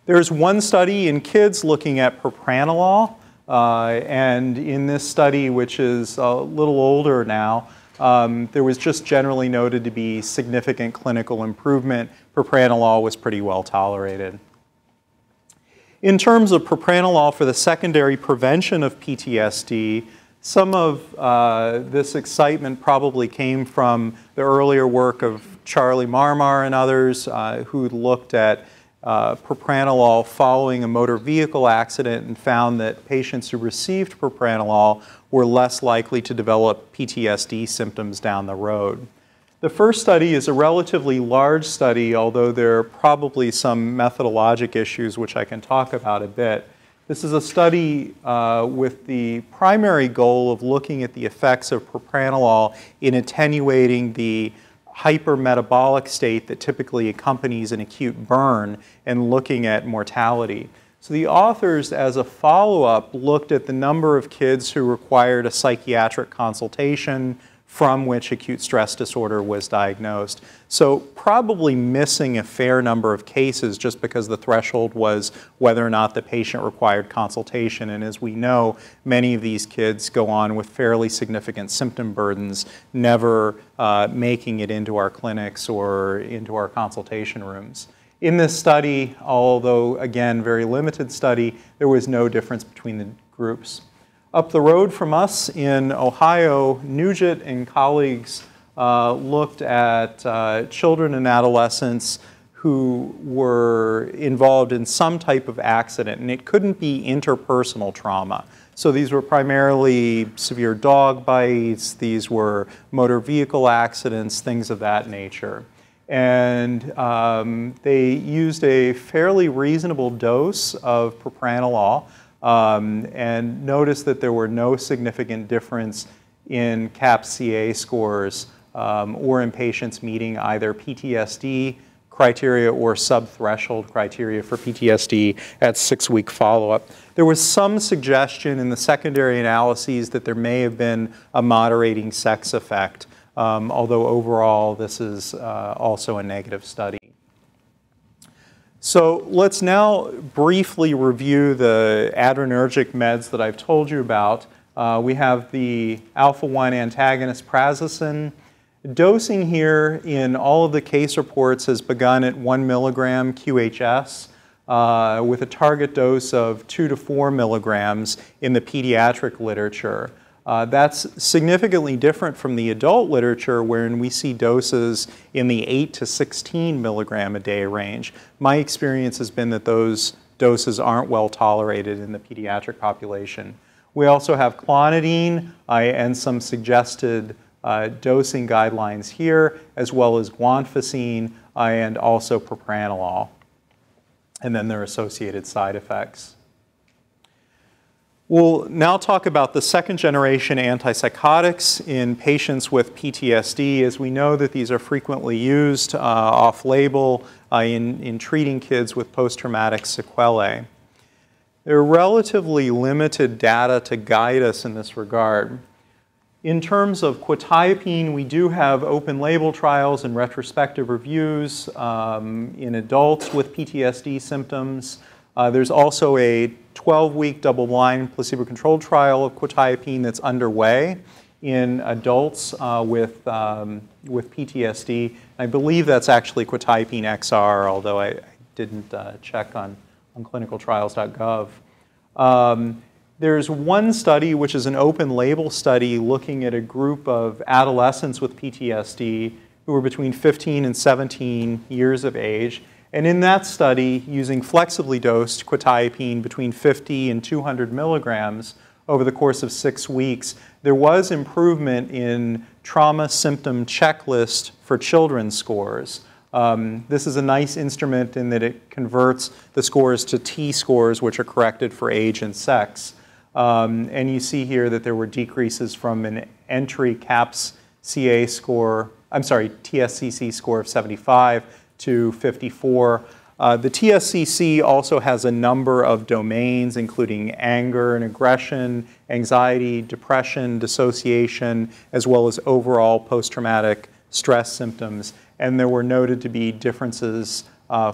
There's one study in kids looking at propranolol, and in this study, which is a little older now, there was just generally noted to be significant clinical improvement. Propranolol was pretty well tolerated. In terms of propranolol for the secondary prevention of PTSD, some of this excitement probably came from the earlier work of Charlie Marmar and others who looked at propranolol following a motor vehicle accident and found that patients who received propranolol were less likely to develop PTSD symptoms down the road. The first study is a relatively large study, although there are probably some methodologic issues which I can talk about a bit. This is a study with the primary goal of looking at the effects of propranolol in attenuating the hypermetabolic state that typically accompanies an acute burn and looking at mortality. So the authors, as a follow-up, looked at the number of kids who required a psychiatric consultation from which acute stress disorder was diagnosed. So probably missing a fair number of cases just because the threshold was whether or not the patient required consultation. And as we know, many of these kids go on with fairly significant symptom burdens, never making it into our clinics or into our consultation rooms. In this study, although again very limited study, there was no difference between the groups. Up the road from us in Ohio, Nugent and colleagues looked at children and adolescents who were involved in some type of accident, and it couldn't be interpersonal trauma. So these were primarily severe dog bites, these were motor vehicle accidents, things of that nature. And they used a fairly reasonable dose of propranolol, and noticed that there were no significant difference in CAP-CA scores or in patients meeting either PTSD criteria or subthreshold criteria for PTSD at 6-week follow-up. There was some suggestion in the secondary analyses that there may have been a moderating sex effect, although overall this is also a negative study. So let's now briefly review the adrenergic meds that I've told you about. We have the alpha-1 antagonist prazosin. Dosing here in all of the case reports has begun at 1 milligram QHS with a target dose of 2 to 4 milligrams in the pediatric literature. That's significantly different from the adult literature wherein we see doses in the 8 to 16 milligram a day range. My experience has been that those doses aren't well tolerated in the pediatric population. We also have clonidine and some suggested dosing guidelines here, as well as guanfacine and also propranolol, and then their associated side effects. We'll now talk about the second-generation antipsychotics in patients with PTSD, as we know that these are frequently used off-label in treating kids with post-traumatic sequelae. There are relatively limited data to guide us in this regard. In terms of quetiapine, we do have open-label trials and retrospective reviews in adults with PTSD symptoms. There's also a 12-week double-blind placebo-controlled trial of quetiapine that's underway in adults with PTSD. I believe that's actually quetiapine XR, although I didn't check on clinicaltrials.gov. There's one study, which is an open-label study, looking at a group of adolescents with PTSD who were between 15 and 17 years of age. And in that study, using flexibly dosed quetiapine between 50 and 200 milligrams over the course of 6 weeks, there was improvement in trauma symptom checklist for children scores. This is a nice instrument in that it converts the scores to T-scores, which are corrected for age and sex. And you see here that there were decreases from an entry CAPS-CA score, TSCC score of 75 to 54. The TSCC also has a number of domains, including anger and aggression, anxiety, depression, dissociation, as well as overall post-traumatic stress symptoms. And there were noted to be differences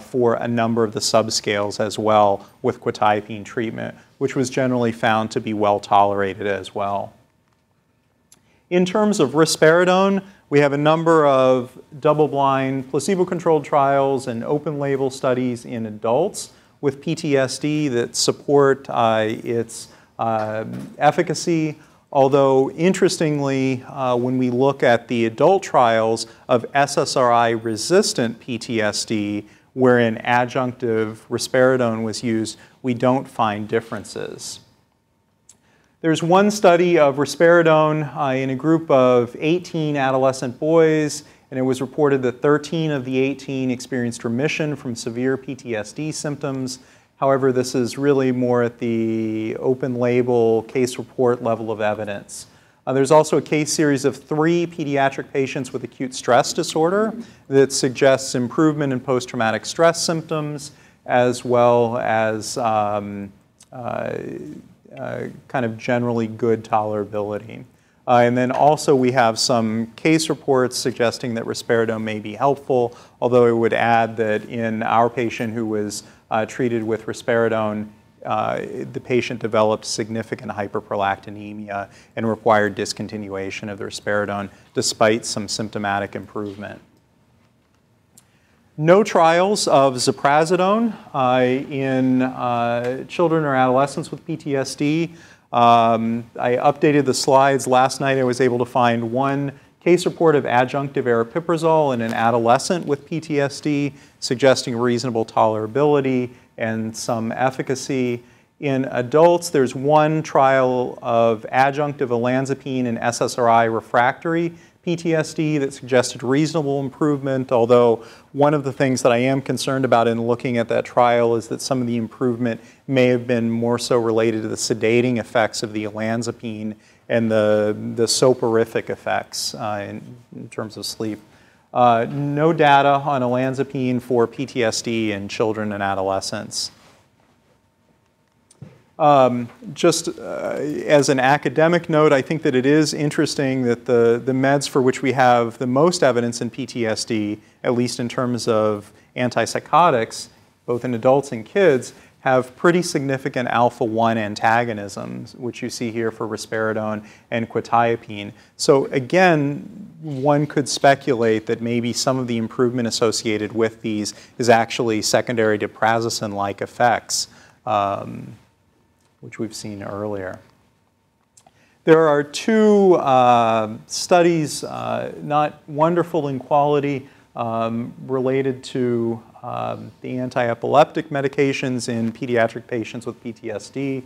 for a number of the subscales as well with quetiapine treatment, which was generally found to be well tolerated as well. In terms of risperidone, we have a number of double-blind, placebo-controlled trials and open-label studies in adults with PTSD that support its efficacy. Although, interestingly, when we look at the adult trials of SSRI-resistant PTSD, wherein adjunctive risperidone was used, we don't find differences. There's one study of risperidone in a group of 18 adolescent boys, and it was reported that 13 of the 18 experienced remission from severe PTSD symptoms. However, this is really more at the open label case report level of evidence. There's also a case series of 3 pediatric patients with acute stress disorder that suggests improvement in post-traumatic stress symptoms as well as kind of generally good tolerability. And then also we have some case reports suggesting that risperidone may be helpful, although I would add that in our patient who was treated with risperidone, the patient developed significant hyperprolactinemia and required discontinuation of the risperidone despite some symptomatic improvement. No trials of ziprasidone in children or adolescents with PTSD. I updated the slides. Last night I was able to find one case report of adjunctive aripiprazole in an adolescent with PTSD, suggesting reasonable tolerability and some efficacy. In adults, there's one trial of adjunctive olanzapine in SSRI refractory PTSD that suggested reasonable improvement, although one of the things that I am concerned about in looking at that trial is that some of the improvement may have been more so related to the sedating effects of the olanzapine and the soporific effects in terms of sleep. No data on olanzapine for PTSD in children and adolescents. Just as an academic note, I think that it is interesting that the meds for which we have the most evidence in PTSD, at least in terms of antipsychotics, both in adults and kids, have pretty significant alpha-1 antagonisms, which you see here for risperidone and quetiapine. So again, one could speculate that maybe some of the improvement associated with these is actually secondary to prazosin-like effects, which we've seen earlier. There are 2 studies, not wonderful in quality, related to the anti-epileptic medications in pediatric patients with PTSD.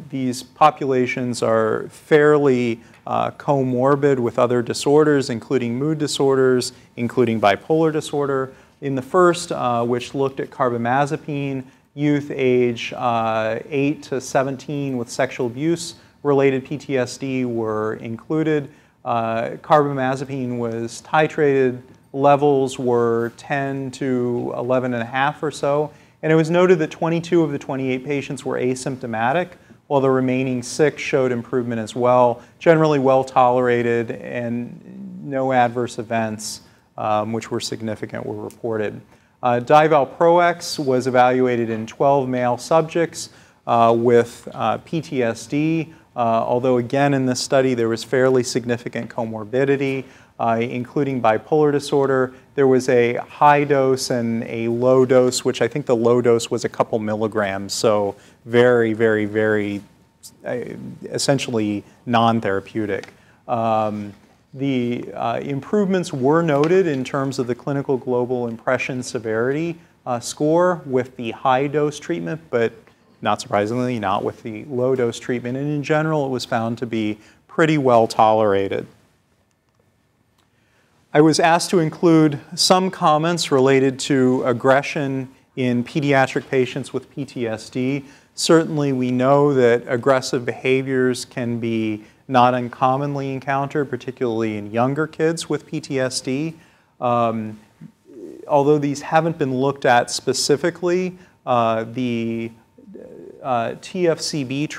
These populations are fairly comorbid with other disorders, including mood disorders, including bipolar disorder. In the first, which looked at carbamazepine, youth age 8 to 17 with sexual abuse related PTSD were included. Carbamazepine was titrated. Levels were 10 to 11.5 or so. And it was noted that 22 of the 28 patients were asymptomatic, while the remaining 6 showed improvement as well. Generally well tolerated and no adverse events, which were significant, were reported. Divalproex was evaluated in 12 male subjects with PTSD, although again in this study there was fairly significant comorbidity, including bipolar disorder. There was a high dose and a low dose, which I think the low dose was a couple milligrams, so very, very, very essentially non-therapeutic. The improvements were noted in terms of the Clinical Global Impression Severity score with the high dose treatment, but not surprisingly, not with the low dose treatment. And in general, it was found to be pretty well tolerated. I was asked to include some comments related to aggression in pediatric patients with PTSD. Certainly, we know that aggressive behaviors can be not uncommonly encountered, particularly in younger kids with PTSD. Although these haven't been looked at specifically, the TFCBT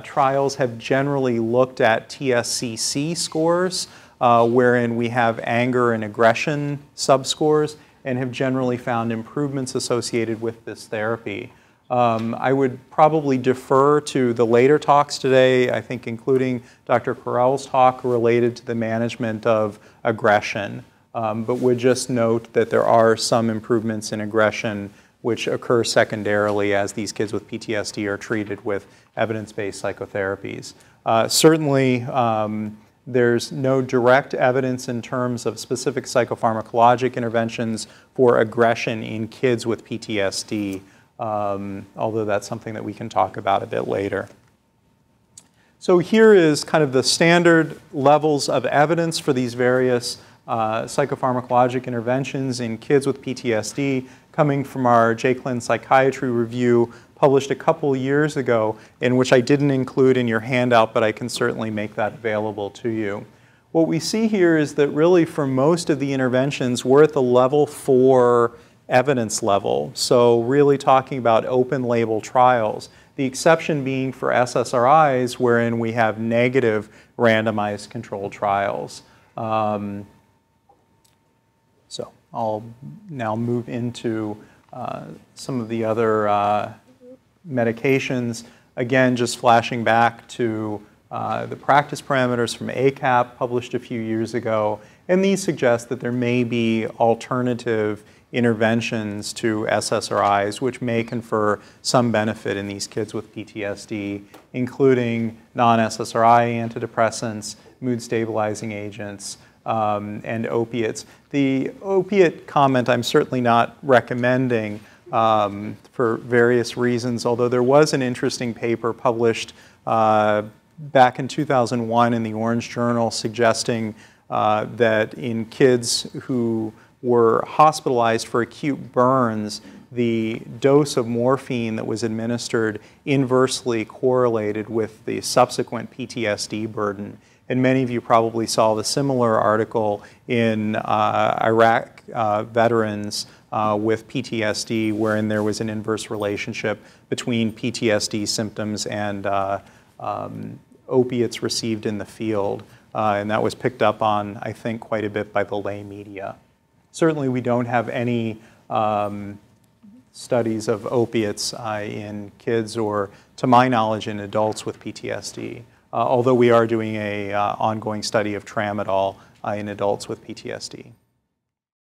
trials have generally looked at TSCC scores wherein we have anger and aggression subscores and have generally found improvements associated with this therapy. I would probably defer to the later talks today, I think including Dr. Carell's talk related to the management of aggression, but would just note that there are some improvements in aggression which occur secondarily as these kids with PTSD are treated with evidence-based psychotherapies. Certainly, there's no direct evidence in terms of specific psychopharmacologic interventions for aggression in kids with PTSD, although that's something that we can talk about a bit later. So here is kind of the standard levels of evidence for these various psychopharmacologic interventions in kids with PTSD, coming from our JCLIN Psychiatry Review published a couple years ago, in which I didn't include in your handout, but I can certainly make that available to you. What we see here is that really for most of the interventions, we're at the level 4 evidence level. So really talking about open label trials. The exception being for SSRIs, wherein we have negative randomized controlled trials. So I'll now move into some of the other medications. Again, just flashing back to the practice parameters from ACAP published a few years ago, and these suggest that there may be alternative interventions to SSRIs which may confer some benefit in these kids with PTSD, including non-SSRI antidepressants, mood stabilizing agents, and opiates. The opiate comment I'm certainly not recommending for various reasons, although there was an interesting paper published back in 2001 in the Orange Journal suggesting that in kids who were hospitalized for acute burns, the dose of morphine that was administered inversely correlated with the subsequent PTSD burden. And many of you probably saw the similar article in Iraq veterans with PTSD, wherein there was an inverse relationship between PTSD symptoms and opiates received in the field. And that was picked up on, I think, quite a bit by the lay media. Certainly, we don't have any studies of opiates in kids or, to my knowledge, in adults with PTSD, although we are doing an ongoing study of tramadol in adults with PTSD.